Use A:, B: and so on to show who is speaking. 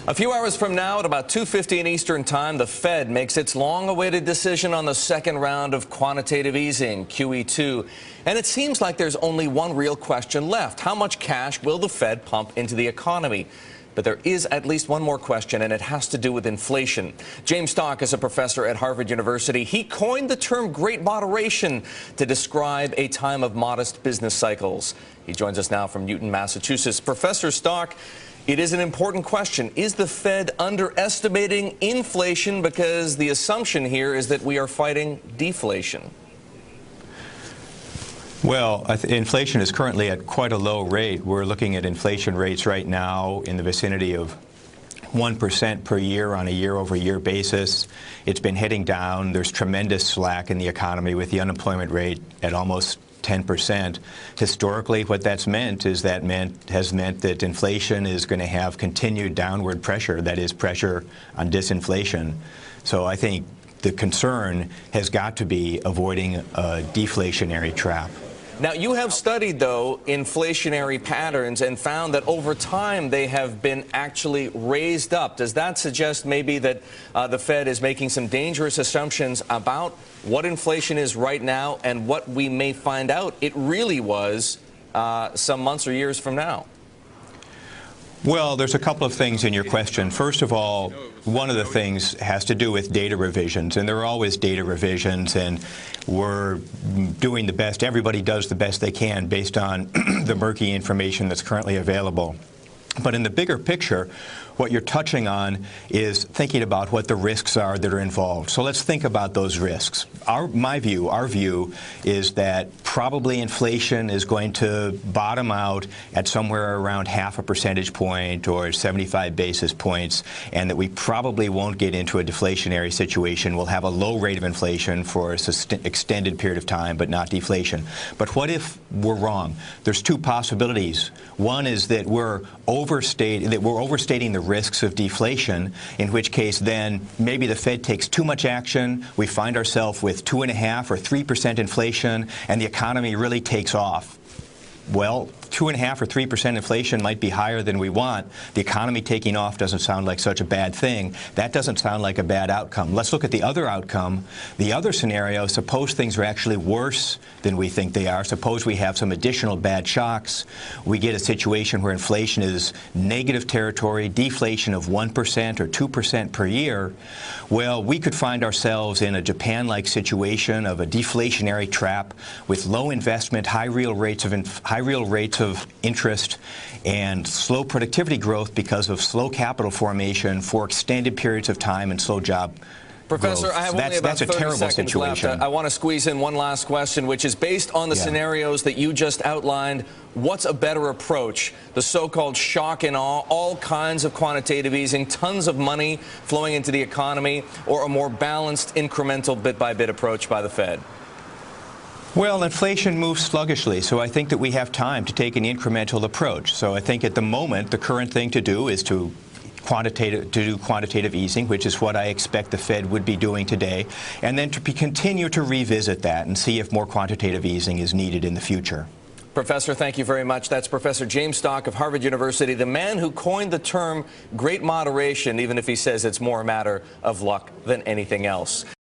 A: A few hours from now, at about 2:15 Eastern Time, the Fed makes its long-awaited decision on the second round of quantitative easing, QE2. And it seems like there's only one real question left. How much cash will the Fed pump into the economy? But there is at least one more question, and it has to do with inflation. James Stock is a professor at Harvard University. He coined the term Great Moderation to describe a time of modest business cycles. He joins us now from Newton, Massachusetts. Professor Stock, it is an important question. Is the Fed underestimating inflation? Because the assumption here is that we are fighting deflation.
B: Well, inflation is currently at quite a low rate. We're looking at inflation rates right now in the vicinity of 1% per year on a year-over-year basis. It's been heading down. There's tremendous slack in the economy with the unemployment rate at almost 10%. Historically, what that's meant is has meant that inflation is going to have continued downward pressure, that is, pressure on disinflation. So I think the concern has got to be avoiding a deflationary trap.
A: Now, you have studied, though, inflationary patterns and found that over time they have been actually raised up. Does that suggest maybe that the Fed is making some dangerous assumptions about what inflation is right now and what we may find out it really was some months or years from now?
B: Well, there's a couple of things in your question. First of all, one of the things has to do with data revisions, and there are always data revisions, and we're doing the best. Everybody does the best they can based on the murky information that's currently available. But in the bigger picture, what you're touching on is thinking about what the risks are that are involved. So let's think about those risks. Our view is that probably inflation is going to bottom out at somewhere around 0.5 percentage point or 75 basis points, and that we probably won't get into a deflationary situation. We'll have a low rate of inflation for an extended period of time, but not deflation. But what if we're wrong? There's two possibilities. One is that we're overstating the risks of deflation, in which case then maybe the Fed takes too much action, we find ourselves with 2.5% or 3% inflation, and the economy really takes off. Well, 2.5% or 3% inflation might be higher than we want. The economy taking off doesn't sound like such a bad thing. That doesn't sound like a bad outcome. Let's look at the other outcome. The other scenario, suppose things are actually worse than we think they are. Suppose we have some additional bad shocks. We get a situation where inflation is negative territory, deflation of 1% or 2% per year. Well, we could find ourselves in a Japan-like situation of a deflationary trap with low investment, high real rates of interest, and slow productivity growth because of slow capital formation for extended periods of time and slow job
A: Professor,
B: growth.
A: I have only about 30 seconds left. I want to squeeze in one last question, which is based on the scenarios that you just outlined. What's a better approach? The so-called shock and awe, all kinds of quantitative easing, tons of money flowing into the economy, or a more balanced, incremental, bit-by-bit approach by the Fed?
B: Well, inflation moves sluggishly, so I think that we have time to take an incremental approach. So I think at the moment, the current thing to do is to do quantitative easing, which is what I expect the Fed would be doing today, and then to continue to revisit that and see if more quantitative easing is needed in the future.
A: Professor, thank you very much. That's Professor James Stock of Harvard University, the man who coined the term Great Moderation, even if he says it's more a matter of luck than anything else.